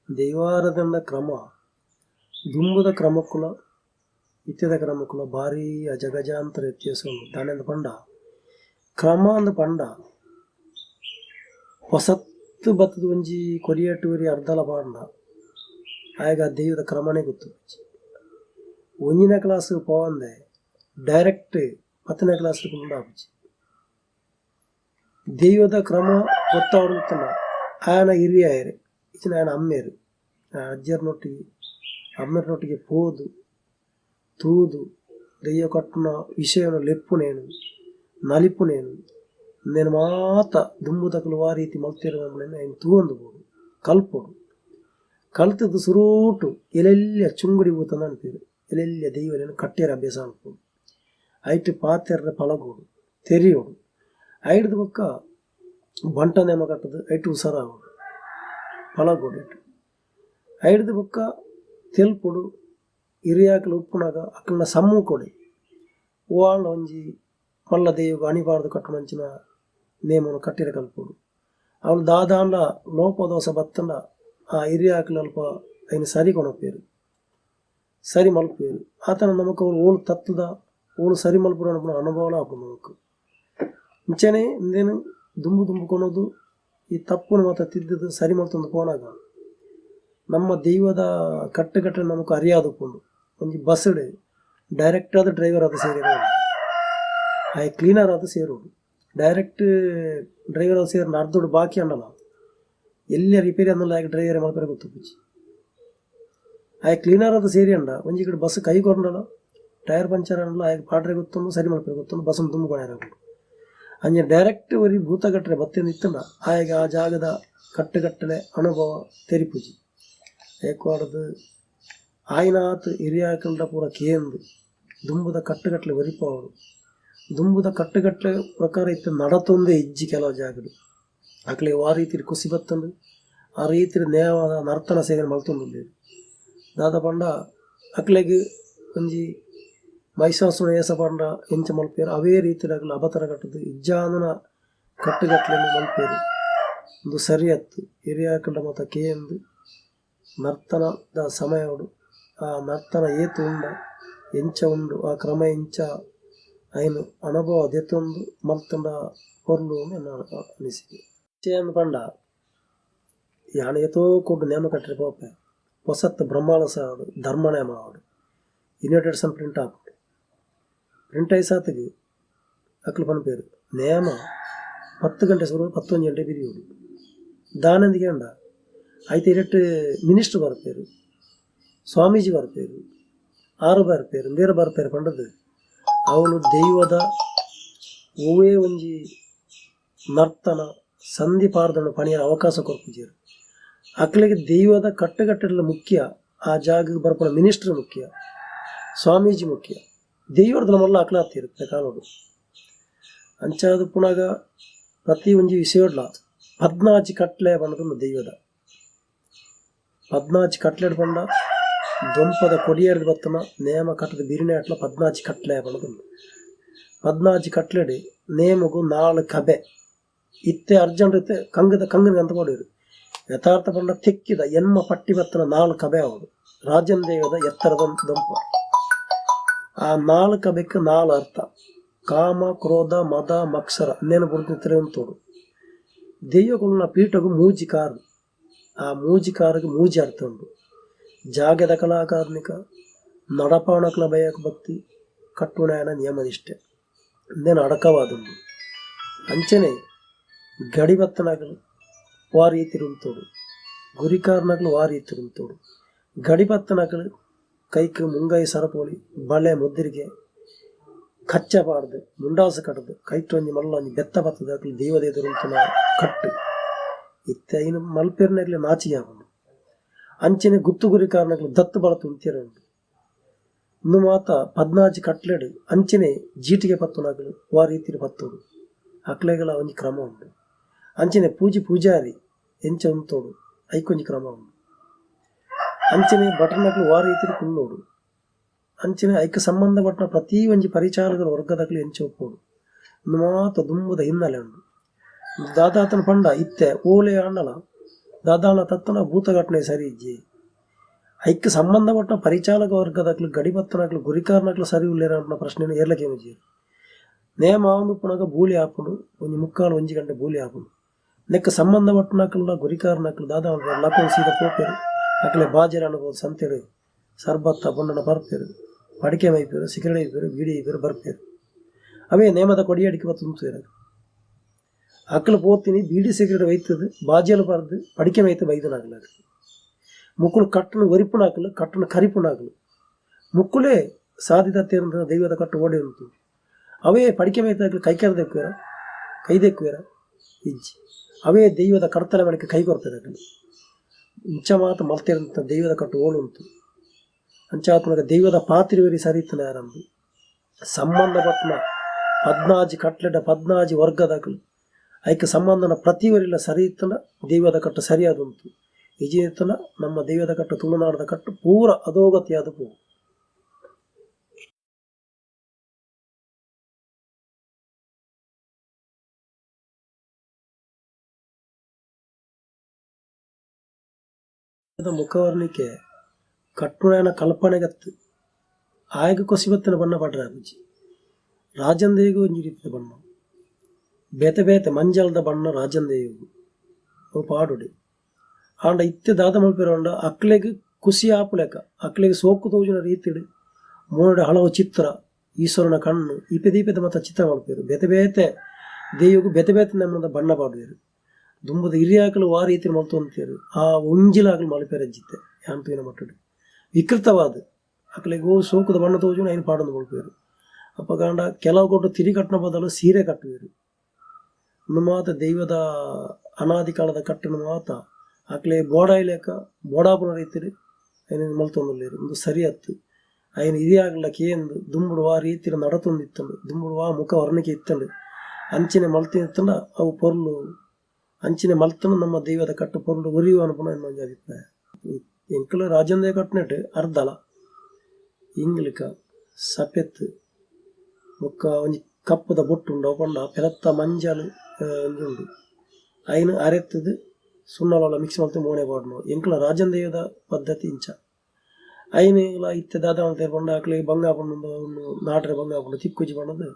ದೈವಾರಾಧನ ಕ್ರಮ ದುಂಬುದ ಕ್ರಮಕ್ಕುಲ ಇತ್ಯದ ಕ್ರಮಕ್ಕುಲ ಭಾರಿ ಅಜಗಜಾಂತರ ವ್ಯತ್ಯಾಸ ಉಂಟು ದಾನೆಂದು ಪಂಡ ಕ್ರಮ ಅಂದ ಪಂಡ ಹೊಸತ್ತು ಬತ್ತದ ಒಂಜಿ ಕೊರಿಯಟ್ಟುವರಿ ಅರ್ಧಲ ಪಾಂಡ ಆಗ ದೈವದ ಕ್ರಮನೇ ಗೊತ್ತು ಒಂಜಿನ ಕ್ಲಾಸ್ ಪೋವಂದೆ ಡೈರೆಕ್ಟ್ 10ನೇ ಕ್ಲಾಸ್ ಆಪುಜಿ ದೈವದ ಕ್ರಮ ಗೊತ್ತಾವಡುತ್ತಲ್ಲ ಆಯನ ಹಿರಿಯಾಯರು ಇಚ್ಚಿನ ಆಯನ ಅಮ್ಮೇರು ಅಜ್ಜರ್ನೊಟ್ಟಿಗೆ ಅಮ್ಮರನೊಟ್ಟಿಗೆ ಪೋದು ತೂದು ದೆಯ್ಯ ಕಟ್ಟಿನ ವಿಷಯವನ್ನು ಲೆಪ್ಪುನೇನು ನಲಿಪುನೇನು నేను ಮಾತ ದುಂಬುದಕಲು ಆ ರೀತಿ ಮಲ್ತಿರುವವಳನ್ನು ఆయన ತೂಂದುಬೋದು ಕಲ್ಪೋಡು ಕಲ್ತದ್ದು ಸುರೂಟು ಎಲೆಲ್ಲ ಚುಂಗುಡಿ ಊತಂದು ಅನ್ಪೇರು ಎಲೆಲ್ಲ ದೈವನ ಕಟ್ಟೆರ ಅಭ್ಯಾಸ ಅನ್ಪೋಡು ಐಟು ಪಾತೆರ ಪಳಗೋಡು ತೆರಿಯೋಡು ಐಡ್ದ ಪಕ್ಕ ಬಂಟ ನೇಮ ಕಟ್ಟದು ಐಟು ಉಸರಾಗೋಡು ಪಳಗೋಡು ಇಟ್ಟು ಐಡ್ದ ಪಕ್ಕ ತೆಲ್ಪುಡು ಹಿರಿಯಾಕಲು ಉಪ್ಪುನಾಗ ಅಕ್ಕನ ಸಮ್ಮು ಕೊಡಿ ಓವಾಳ ಒಂಜಿ ಮಲ್ಲ ದೇವಿಗೆ ಅಣಿಬಾರ್ದು ಕಟ್ಟುನಂಚಿನ ನೇಮನು ಕಟ್ಟಿರ ಕಲ್ಪುಡು ಅವಳು ದಾದಾಂಡ ಲೋಪದೋಸ ಬತ್ತಂಡ ಆ ಹಿರಿಯಾಕಲು ಅಲ್ಪ ಐನು ಸರಿ ಕೊಣಪೇರು ಸರಿ ಮಲ್ಪೇರು ಆತನ ನಮಕ್ ಅವ್ರು ಓಳು ತತ್ತದ ಅವಳು ಸರಿ ಮಲ್ಪುರ ಅನ್ಪುಣ ಅನುಭವ ಹಾಕೊಂಡು ನಮಕು ಮುಂಚೆನೆ ಇಂದೇನು ದುಂಬುಕೊಳೋದು ಈ ತಪ್ಪು ಮತ್ತು ತಿದ್ದದು ಸರಿ ಮಾಡ್ತಂದು ಪೋನಾಗ ನಮ್ಮ ದೈವದ ಕಟ್ಟುಗಟ್ಟೆ ನಮకు ಅರಿಯಾದುಕೊಂಡು ಒಂದು ಬಸ್ಡ್ ಡೈರೆಕ್ಟ್ ಆದ ಡ್ರೈವರ್ ಅದು ಸೇರಿರೋ ಆ ಕ್ಲೀನರ್ ಅದು ಸೇರೋದು ಡೈರೆಕ್ಟ್ ಡ್ರೈವರ್ ಅದು ಸೇರಿ ಅರ್ಧೋಡು ಬಾಕಿ ಅನ್ನಲ್ಲ ಎಲ್ಲಿ ರಿಪೇರಿ ಅನ್ನಲ್ಲ ಆಗ ಡ್ರೈವರ್ ಮಾಡ್ತಾರೆ ಗೊತ್ತು ಪೂಜಿ ಆ ಕ್ಲೀನರ್ ಅದು ಸೇರಿ ಅಂಡ ಒಂಜಿ ಕಡೆ ಬಸ್ ಕೈಗೊಂಡಲ್ಲ ಟೈರ್ ಪಂಚರ್ ಅನ್ನಲ್ಲ ಆಗ ಪಾಟ್ರೆ ಗೊತ್ತೊಂದು ಸರಿ ಮಾಡ್ತಾರೆ ಗೊತ್ತೊಂದು ಬಸ್ಸನ್ನು ತುಂಬಿಕೊಂಡು ಅಂಜೆ ಡೈರೆಕ್ಟ್ ಒರಿ ಭೂತಗಟ್ಟರೆ ಬತ್ತೇನು ಇತ್ತಂಡ ಆಗ ಆ ಜಾಗದ ಕಟ್ಟುಗಟ್ಟಲೆ ಅನುಭವ ತೆರಿಪುಜಿ ಏಕವಾಡದು ಆಯ್ನಾತ್ ಹಿರಿಯಾಕಂಡ ಪೂರ ಕೇಂದು ದುಂಬುದ ಕಟ್ಟುಗಟ್ಟಲೆ ಒರಿಪಾವಡು ದುಂಬುದ ಕಟ್ಟುಗಟ್ಟಲೆ ಪ್ರಕಾರ ಇತ್ತು ನಡತೊಂದೇ ಇಜ್ಜಿ ಕೆಲವು ಜಾಗಡು ಆಕಲೆ ಆ ರೀತಿ ಕುಸಿ ಬತ್ತಂಡು ಆ ರೀತಿ ನೇವಾದ ನರ್ತನ ಸೇವೆ ಮಲ್ತೊಂದು ದಾದ ಪಂಡ ಅಕ್ಲೆಗೆ ಒಂಜಿ ಮೈಸಾಸುರ ಏಸ ಪಂಡ ಎಂಚ ಮಲ್ಪೇರು ಅವೇ ರೀತಿಯಾಗಲಿ ಅಬತರ ಕಟ್ಟದು ಇಜ್ಜಾನನ ಕಟ್ಟುಗಟ್ಟಲೆಯನ್ನು ಮಲ್ಪೇರು ಒಂದು ಸರಿಯತ್ತು ಹಿರಿಯಾಕಂಡ ಮತ್ತು ಕೇಂದು ನರ್ತನದ ಸಮಯಡು ಆ ನರ್ತನ ಏತು ಉಂಡ ಎಂಚ ಉಂಡು ಆ ಕ್ರಮ ಎಂಚ ಐನು ಅನುಭವ ದೆತ್ತೊಂದು ಮಲ್ತಂಡ ಹೊರ್ಲು ನನ್ನ ಅನಿಸಿಕೆ ಚೇಂದು ಪಂಡ ಯಾಣ ಏತೋ ಕೊಟ್ಟು ನೇಮ ಕಟ್ಟರೆ ಪೋಪೆ ಹೊಸತ್ತು ಬ್ರಹ್ಮಾಂಡ ಸಾಡು ಧರ್ಮ ನೇಮ ಆಡು ಯುನೈಟೆಡ್ ಸನ್ ಪ್ರಿಂಟ್ ಆಪು ಪ್ರಿಂಟ್ ಐಸಾತಿಗೆ ಅಕ್ಲು ಪನ್ಪೇರು ನೇಮ 10 ಗಂಟೆ ಸುರು 11 ಗಂಟೆ ಬಿರಿಯೋಡು ದಾನಂದಿಗೆ ಅಂಡ ಐತೆ ಇರಟ್ಟು ಮಿನಿಸ್ಟ್ರು ಬರ್ಪೇರು ಸ್ವಾಮೀಜಿ ಬರ್ಪೇರು ಆರು ಬರ್ಪೇರು ಬೇರೆ ಬರ್ಪೇರು ಪಂಡದು ಅವನು ದೈವದ ಓವೇ ಒಂಜಿ ನರ್ತನ ಸಂಧಿ ಪಾರ್ದನ ಪಣಿಯ ಅವಕಾಶ ಕೊರ್ಪುಜೇರು ಅಕ್ಲಿಗೆ ದೈವದ ಕಟ್ಟುಗಟ್ಟೆಲ್ಲ ಮುಖ್ಯ ಆ ಜಾಗಕ್ಕೆ ಬರ್ಪಣ ಮಿನಿಸ್ಟ್ರ್ ಮುಖ್ಯ ಸ್ವಾಮೀಜಿ ಮುಖ್ಯ ದೈವದ ಮಲ್ಲ ಅಕ್ಲ ಹತ್ತಿರುತ್ತೆ ಕಾಣೋದು ಅಂಚಾದ ಪುಣಗ ಪ್ರತಿ ಒಂಜಿ ವಿಷಯಡ್ಲ 14 ಕಟ್ಲೆ ಬಣ್ಣದ ದೈವದ 14 ಕಟ್ಲೆಡ್ ಬಂಡ ದೊಂಪದ ಕೊಡಿಯರ್ದು ಬತ್ತನ ನೇಮ ಕಟ್ಟದ ಬಿರಿನೆ ಅಟ್ಲ 14 ಕಟ್ಲೆ ಬಣ್ಣದ 14 ಕಟ್ಲೆಡ್ ನೇಮಗು 4 ಕಬೆ ಇತ್ತೆ ಅರ್ಜೆಂಟ್ ಇತ್ತೆ ಕಂಗನಿಗೆ ಅಂತ ಕೊಡಿರು ಯಥಾರ್ಥ ಪಂಡ ತೆಕ್ಕಿದ ಎನ್ಮ ಪಟ್ಟಿ ಬತ್ತನ 4 ಕಬೆ ಅವಡು ರಾಜನ್ ದೇವದ ಎತ್ತರದ ದೊಂಪ ಆ 4 ಕಬೆಕ್ಕೆ 4 ಅರ್ಥ ಕಾಮ ಕ್ರೋಧ ಮದ ಮತ್ಸರ ಇನ್ನೇನು ಬುಡ್ತಿರ್ತಾರೆ ಅಂತೋಡು ದೆಯ್ಯಗಳನ್ನ ಪೀಠಗೂ ಮೂಜಿಕಾರು ಆ ಮೂಜಿಕಾರಿಗೆ ಮೂಜಿ ಅರ್ಥ ಉಂಟು ಜಾಗದ ಕಲಾಕಾರ್ಮಿಕ ನಡಪಾಣಕಲ ಭಯಕ ಭಕ್ತಿ ಕಟ್ಟುಣಾಯನ ನಿಯಮನಿಷ್ಠೆ ಇನ್ನೇನು ಅಡಕವಾದುಂಡು ಅಂಚನೆ ಗಡಿಬತ್ತನಗಲು ವಾ ರೀತಿ ಉಂತೋಡು ಗುರಿಕಾರ್ನಗಲು ವಾ ರೀತಿ ಉಂತೋಡು ಗಡಿಬತ್ತನಗಲು ಕೈಕ್ ಮುಂಗೈ ಸರಪೋಳಿ ಬಳೆ ಮುದ್ದಿರಿಗೆ ಕಚ್ಚಬಾರ್ದು ಮುಂಡಾಸು ಕಟ್ಟದು ಕೈಟೊಂಜಿ ಮಲ್ಲೊಂಜಿ ಬೆತ್ತ ಬತ್ತದಾಗಲಿ ದೈವದೇದುರುಂತನ ಕಟ್ಟು ಇತ್ತ ಇನ್ನು ಮಲ್ಪೇರ್ನಾಗಲಿ ನಾಚಿಗೆ ಆಗುಂಡು ಅಂಚನೆ ಗುತ್ತು ಗುರಿ ಕಾರಣಗಳು ದತ್ತು ಬಲ ತುಂಬ್ತೀರ ಉಂಟು ಇನ್ನು ಮಾತ 14 ಕಟ್ಲೆಡು ಅಂಚನೆ ಜೀಟಿಗೆ ಪತ್ತುನಾಗಲು ವಾ ರೀತಿ ಪತ್ತೋಡು ಅಕ್ಲೆಗಳ ಒಂಜಿ ಕ್ರಮ ಉಂಟು ಅಂಚನೆ ಪೂಜಾರಿ ಎಂಚ ಉಂತೋಡು ಐಕೊಂಜಿ ಕ್ರಮ ಉಂಟು ಅಂಚನೆ ಬಟರ್ನಗಳು ವಾ ರೀತಿ ಕುಳ್ಳೋಡು ಅಂಚನೆ ಐಕ ಸಂಬಂಧಪಟ್ಟ ಪ್ರತಿ ಒಂಜಿ ಪರಿಚಾರಕರ ವರ್ಗದಾಗಲಿ ಎಂಚ ಒಪ್ಪೋಡು ಇನ್ನು ಮಾತ ದುಂಬುದ ಹಿನ್ನೆಲೆ ಉಂಟು ದಾದಾತನ ಪಂಡ ಇತ್ತೆ ಓಲೆ ಅಣ್ಣಲ ದಾದಾನ ತತ್ತನ ಭೂತಘಟನೆ ಸರಿ ಇಜ್ಜಿ ಐಕ್ ಸಂಬಂಧಪಟ್ಟ ಪರಿಚಾಲಕ ವರ್ಗದಾಗ್ಲು ಗಡಿಬತ್ತನಾಗ್ಲು ಗುರಿಕಾರನಾಗ್ಲು ಸರಿ ಉಳ್ಳೇರ ಅನ್ನೋ ಪ್ರಶ್ನೆ ಏರ್ಲಕ್ಕೆ ಮುಜಿ ನೇಮ ಒಂದು ಪುನಗ ಬೂಲಿ ಹಾಕೊಂಡು ಒಂಜಿ ಮುಕ್ಕಾಲು 1 ಗಂಟೆ ಬೂಲಿ ಹಾಕೊಂಡು ನೆಕ್ಕ ಸಂಬಂಧಪಟ್ಟನಾಕಲ್ಲ ಗುರಿಕಾರನಾಕ್ಲು ದಾದಾ ಲಕ್ಕೊಂಡು ಸೀದಾ ಪೋಪೇರು ಅಕ್ಲೆ ಬಾಜರ ಅನ್ಬೋದು ಸಂತೆಡು ಸರ್ಬತ್ತ ಬಣ್ಣನ ಬರ್ಪೇರು ಅಡಿಕೆ ಮೈಪೇರು ಸಿಗರೇಟ್ ಐಪೇರು ಬೀಡಿ ಐಪೇರು ಬರ್ಪೇರು ಅವೇ ನೇಮದ ಕೊಡಿ ಅಡಿಕೆ ಬತ್ತು ತುಂಬ್ತೇರು ಅಕ್ಕಲು ಪೋತೀನಿ ಬೀಡಿ ಸಿಗರೇಟ್ ಒಯ್ತದು ಬಾಜಿಯಲ್ಲಿ ಬರ್ದು ಅಡಿಕೆ ಮೈತು ಬೈದನಾಗಲ ಮುಕ್ಕಳು ಕಟ್ಟನು ಒರಿಪುನಾಕಲು ಕಟ್ಟನು ಕರಿಪುನಾಕಲು ಮುಕ್ಕುಳೇ ಸಾಧಿತತೆ ದೈವದ ಕಟ್ಟು ಓಡಿ ಉಂಟು ಅವೇ ಪಡಿಕೆ ಮೈತಾಗಲು ಕೈಕೆರದೆಕ್ಕುವೇರ ಕೈದೆಕ್ಕುವೇರ ಇಜ್ಜಿ ಅವೇ ದೈವದ ಕರ್ತಲೆ ಮಡಿಕೆ ಕೈ ಕೊರ್ತದೆ ಅಕಲು ಇಂಚ ಮಾತು ಮಲ್ತಿರಂತ ದೈವದ ಕಟ್ಟು ಓಡು ಉಂಟು ಅಂಚಾತ್ಮಕ ದೈವದ ಪಾತ್ರಿವರಿ ಸರಿತನ ಯಾರಂದು ಸಂಬಂಧಪಟ್ಟನ 14 ಕಟ್ಲೆಡ 14 ವರ್ಗದಾಗಲು ಐಕ ಸಂಬಂಧನ ಪ್ರತಿವರಿಲ್ಲ ಸರಿ ಇತ್ತನ ದೈವದ ಕಟ್ಟು ಸರಿಯಾದ ಉಂಟು ಇಜಿತನ ನಮ್ಮ ದೈವದ ಕಟ್ಟು ತುಳುನಾಡದ ಕಟ್ಟು ಪೂರ ಅಧೋಗತಿಯಾದ ಪೂ ಮುಖವರ್ಣಿಕೆ ಕಟ್ಟುಣನ ಕಲ್ಪನೆಗತ್ತು ಆಯ್ಗ ಕೊಸಿಬತ್ತಿನ ಬಣ್ಣ ಪಡ್ರ ಅಭಿಜಿ ರಾಜಂದೇಗೂ ಒಂಜಿ ರೀತಿಯ ಬಣ್ಣ, ಬೇತೆ ಬೇತೆ ಮಂಜಲ್ದ ಬಣ್ಣ ರಾಜಂದೇಗೂ ಅವು ಪಾಡುಡಿ ಆಂಡ ಇತ್ತೆ ದಾದ ಮಲ್ಪಿರೋಂಡ ಅಕ್ಲೆಗೆ ಖುಷಿ ಆಪುಲೆಕ ಅಕ್ಲೆಗೆ ಸೋಕು ತೋಜಿನ ರೀತಿಡು ಮೋಡ ಹಲವು ಚಿತ್ರ ಈಶ್ವರನ ಕಣ್ಣು ಇಪೆದೀಪದ ಮತ್ತ ಚಿತ್ರ ಮಲ್ಪೇರು ಬೇತೆ ಬೇತೆ ದೇವಿಗೂ ಬೇತೆ ಬೇತೆ ನಮ್ಮದ ಬಣ್ಣ ಪಾಡುವೆರು ದುಂಬದ ಹಿರಿಯಾಕಲು ಆ ರೀತಿ ಮಲ್ತೊಂತೇರು ಆ ಒಂಜಿಲಾಗಲು ಮಲ್ಪೇರಜ್ಜಿತ್ತೆ ಯಾಂತುವಿನ ಮಟ್ಟಡು ವಿಕೃತವಾದ ಅಕ್ಲೆಗೆ ಸೋಕುದ ಬಣ್ಣ ತೋಜುನ ಐನು ಪಾಡೊಂದು ಮಲ್ಪೇರು ಅಪ್ಪ ಕಾಂಡ ಕೆಲವು ಕೊಟ್ಟು ತಿರಿ ಕಟ್ಟಿನ ಬದಲು ಸೀರೆ ಕಟ್ಟುವೆರು ಒಂದು ಮಾತ ದೈವದ ಅನಾದಿ ಕಾಲದ ಕಟ್ಟನ್ನು ಮಾತ ಅಕ್ಲೆ ಬೋಡ ಇಲೇಕ ಬೋಡಾಪುನ ರೀತಿರು ಐನ ಮಲ್ತೊಂದುಲ್ಲೇರು ಒಂದು ಸರಿ ಹತ್ತು ಐನ ಹಿರಿಯಾಗ್ಲಕ್ಕೆ ಎಂದು ದುಂಬುಡುವ ರೀತಿಯ ನಡತೊಂದಿತ್ತಂಡು ದುಂಬುಡುವ ಮುಖ ವರ್ಣಿಕೆ ಇತ್ತಂಡು ಅಂಚಿನ ಮಲ್ತಿತ್ತಂಡ ಅವು ಪೊರ್ಲು ಅಂಚಿನ ಮಲ್ತನ ನಮ್ಮ ದೈವದ ಕಟ್ಟು ಪೊರ್ಲು ಉರಿಯುವ ಅನುಪನ ಇನ್ನೊಂದು ಅಭಿಪ್ರಾಯ ಎಂಕಲ ರಾಜಂದೇ ಕಟ್ಟಿನಟ್ಟು ಅರ್ಧಲ ಇಂಗ್ಲಿಕ ಸಪೆತ್ ಮುಖ ಒಂಜಿ ಕಪ್ಪದ ಬೊಟ್ಟುಂಡು ಅಪಂಡ ಪೆರತ್ತ ಮಂಜಲು ಉಂಡು ಐನು ಅರೆತ್ತದು ಸುಣ್ಣಲ ಮಿಕ್ಸ್ ಮಲ್ತು ಮೋನೆ ಪಾಡ್ನು ಎಂಕಲ ರಾಜಂದೇಯದ ಪದ್ಧತಿ ಇಂಚ ಐನೇಲ ಇತ್ತೆದಾದ ತೇರ್ಪಂಡು ಆಕಲಿಗೆ ಬಂಗ ಹಾಕೊಂಡು ನಾಟರೆ ಬಂಗ ಹಾಕೊಂಡು ತಿಕ್ಕುಜಿ ಪಣ್ಣದು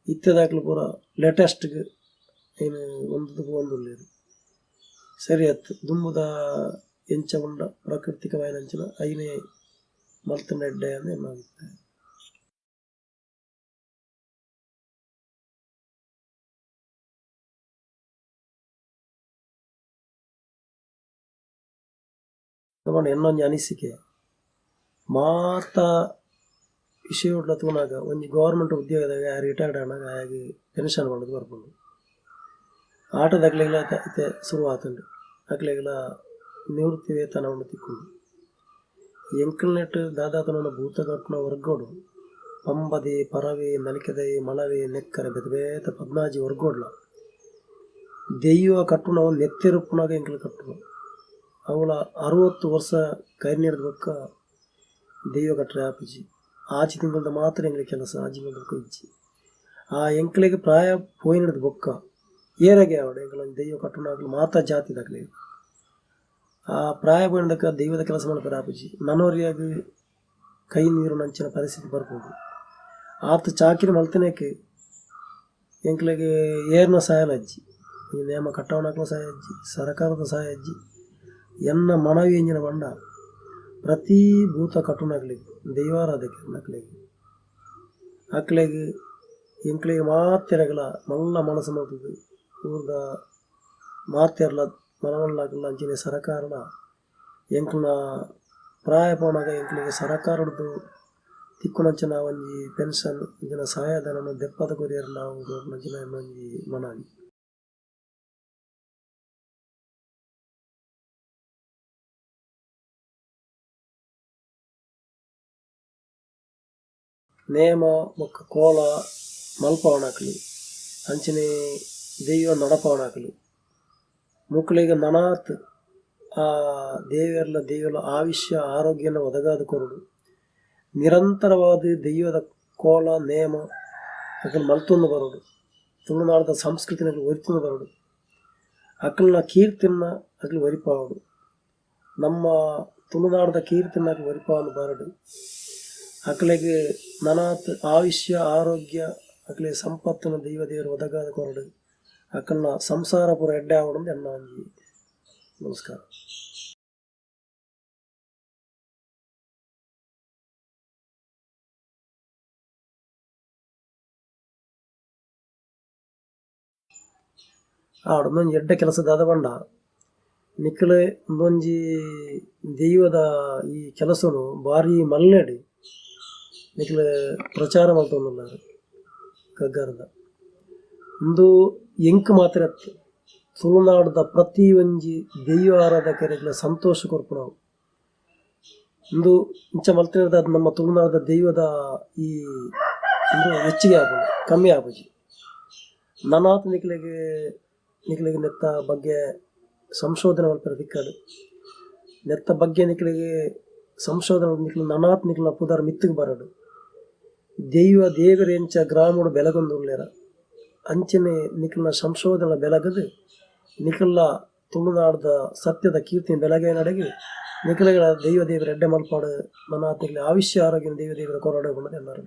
ಇತ್ತೆದಾಕಲು ಪೂರ ಲೇಟೆಸ್ಟ್ಗೆ ಏನು ಒಂದು ಒಳ್ಳೆಯದು ಸರಿ ಆಯ್ತು ದುಂಬುದ ಎಂಚ ಉಂಡ ಪ್ರಾಕೃತಿಕವಾದ ಅಂಚಿನ ಐನೇ ಮಲ್ತನ ಎಡ್ಡೆ ಅಂತ ಏನಾಗುತ್ತೆ. ಇನ್ನೊಂದು ಅನಿಸಿಕೆ ಮಾತ ವಿಷಯ ತಗೊಂಡಾಗ ಒಂದು ಗೌರ್ಮೆಂಟ್ ಉದ್ಯೋಗದಾಗ ರಿಟೈರ್ಡ್ ಆನಾಗ ಹಾಗೆ ಪೆನ್ಷನ್ ಮಾಡೋದು ಬರ್ಕೊಂಡು ಆಟದಾಗ್ಲೆಲ್ಲ ಐತೆ ಶುರು ಆತಂಡು ಆಗ್ಲೆಲ್ಲ ನಿವೃತ್ತಿ ವೇತನವನ್ನು ತಿಕ್ಕೊಂಡು ಎಂಕಲ್ನೆಟ್ಟು ದಾದಾತನ ಭೂತ ಕಟ್ಟಿನ ವರ್ಗೋಡು ಪಂಬದಿ ಪರವೆ ನಲಿಕೆದೆ ಮಳವೆ ನೆಕ್ಕರೆ ಬೆದ ಬೇತ ಪದ್ನಾಜಿ ವರ್ಗೋಡ್ಲ ದೆಯ್ಯುವ ಕಟ್ಟುನ ಒಂದು ನೆತ್ತಿರುಪ್ಪನಾಗ ಎಂಕಲ್ ಕಟ್ಟುನ ಅವಳ 60 ವರ್ಷ ಕೈ ನೀಡಿದ ಬೊಕ್ಕ ದೆಯ್ಯ ಕಟ್ಟರೆ ಆಪಿಜಿ ಆಚೆ ತಿಂಗಳದ ಮಾತ್ರ ಎಂಗ್ಲಿಗೆ ಕೆಲಸ ಆಜಿ ಬೊಕ್ಕ ಇಜ್ಜಿ ಆ ಎಂಕ್ಲಿಗೆ ಪ್ರಾಯ ಪೋಯಿನದ ಬೊಕ್ಕ ಏರಾಗೆ ಅವಡು ಎಂಗ್ಲ ದೆಯ್ಯ ಕಟ್ಟುನಾಗಲು ಮಾತಾ ಜಾತಿದಾಗಲಿ ಆ ಪ್ರಾಯ ಪೋಯಿನದಕ್ಕ ದೈವದ ಕೆಲಸ ಮಾಡ್ತಾರೆ ಆಪಿಜಿ ನನ್ನೋರಿಯಾಗಿ ಕೈ ನೀರು ನಂಚಿನ ಪರಿಸ್ಥಿತಿ ಬರ್ಬೋದು ಆತ ಚಾಕಿನ ಮಲ್ತನೇಕೆ ಎಂಕ್ಲಿಗೆ ಏರ್ನ ಸಹಾಯ ಅಜ್ಜಿ ಈ ನೇಮ ಕಟ್ಟವನಾಕಲ ಸಹಾಯ ಅಜ್ಜಿ ಸರ್ಕಾರದ ಸಹಾಯ ಅಜ್ಜಿ ಎನ್ನ ಮನವಿ ಎಂಜಿನ ಬಂಡ ಪ್ರತಿ ಭೂತ ಕಟ್ಟುನಾಗ್ಲಿಗೆ ದೈವಾರಾಧಕ್ಕೆ ನಕ್ಲಿಗೆ ಅಕ್ಲೆಗೆ ಎಂಕ್ಲಿಗೆ ಮಾತೆರಗಲ ಮಲ್ಲ ಮನಸ್ಸು ಮಾಡ್ತದೆ ಊರ್ದ ಮಾತೆರ್ಲ ಮನವಲ್ಲಾಗಲ್ಲ ಅಂಚಿನ ಸರಕಾರನ ಎಂಕ್ಲನ ಪ್ರಾಯ ಪೋನಾಗ ಎಂಕ್ಲಿಗೆ ಸರಕಾರದ್ದು ತಿಕ್ಕುನಂಚಿನ ಒಂಜಿ ಪೆನ್ಷನ್ ಇಂಚಿನ ಸಹಾಯಧನ ದೆಪ್ಪದ ಕೊರಿಯರ್ ನಾವು ನಂಚಿನ ಒಂಜಿ ಮನವಿ ನೇಮ ಮೊಕ್ಕ ಕೋಲ ಮಲ್ಪವನಾಕಲಿ ಅಂಚನೆ ದೆಯ್ಯ ನಡಪವನಾಕಲಿ ಮುಕ್ಕಳಿಗೆ ನನಾತ್ ಆ ದೇವಿಯರ್ಲ ಆಯುಷ್ಯ ಆರೋಗ್ಯನ ಒದಗಾದ ಕೊರಡು ನಿರಂತರವಾದ ದೆಯ್ಯದ ಕೋಲ ನೇಮ ಅಕಲ್ ಮಲ್ತೊಂದು ಬರೋಡು ತುಳುನಾಡದ ಸಂಸ್ಕೃತಿನಲ್ಲಿ ಒರಿತೊಂದು ಬರೋಡು ಅಕಲ್ನ ಕೀರ್ತಿನ ಅಕಲ್ ಒರಿಪಾವಡು ನಮ್ಮ ತುಳುನಾಡದ ಕೀರ್ತಿನ ಅಕಲ್ ಒರಿಪಾವನು ಬರಡು ಅಕಲೆಗೆ ನನಾತ್ ಆಯುಷ್ಯ ಆರೋಗ್ಯ ಅಕಲೆ ಸಂಪತ್ತಿನ ದೇವರು ಒದಗಾದ ಕೊರಡು ಅಕಲ್ನ ಸಂಸಾರ ಪೂರ ಎಡ್ಡೆ ಆವಡು ಎನ್ನ ಒಂಜಿ ನಮಸ್ಕಾರ. ಆಡೊಂದೊಂಜಿ ಎಡ್ಡೆ ಕೆಲಸದಾದ ಬಂಡ ನಿಕ್ಕಲೆ ಒಂದೊಂಜಿ ದೈವದ ಈ ಕೆಲಸನು ಭಾರಿ ಮಲ್ಲೆಡಿ ನಿಖಿಲ ಪ್ರಚಾರ ಮಾಡ್ತೊಂದುಲ್ಲಾರು ಕಗ್ಗರದ ಒಂದು ಎಂಕ್ ಮಾತ್ರ ತುಳುನಾಡದ ಪ್ರತಿ ಒಂಜಿ ದೆಯ್ಯ ಆರಾಧಕರಿಗೆಲ್ಲ ಸಂತೋಷ ಕೊರ್ಪುಣವು ಒಂದು ಇಂಚ ಮಲ್ತಿನದ ನಮ್ಮ ತುಳುನಾಡದ ದೈವದ ಈ ಒಂದು ಹೆಚ್ಚಿಗೆ ಆಗೋದು ಕಮ್ಮಿ ಆಗೋಜಿ ನನಾತ್ ನಿಖಿಲಿಗೆ ನೆತ್ತ ಬಗ್ಗೆ ಸಂಶೋಧನೆ ಮಾಡ್ತಾರೆ ದಿಕ್ಕಡು ನೆತ್ತ ಬಗ್ಗೆ ನಿಖಿಲಿಗೆ ಸಂಶೋಧನೆ ನಿಖಿಲ ನನಾತ್ ನಿಖಿಲ ಪುದರ್ ಮಿತ್ತಿಗೆ ಬರಡು ದೈವ ದೇವರೆಂಚ ಗ್ರಾಮಡು ಬೆಳಗೊಂದುಲ್ಲೇರ ಅಂಚನೆ ನಿಖಿಲ್ನ ಸಂಶೋಧನೆ ಬೆಳಗದು ನಿಖಿಲ್ಲ ತುಳುನಾಡದ ಸತ್ಯದ ಕೀರ್ತಿ ಬೆಳಗ್ಗೆ ನಡೆಗೆ ನಿಖಿಲಗಳ ದೈವ ದೇವರ ಎಡ್ಡೆ ಮಲ್ಪಾಡು ನನಾತ್ ನಿಖಿಲ ಆಯುಷ್ಯ ಆರೋಗ್ಯ ದೈವ ದೇವರ ಕೊರಡೆ ಬಂದು ಎಲ್ಲರೂ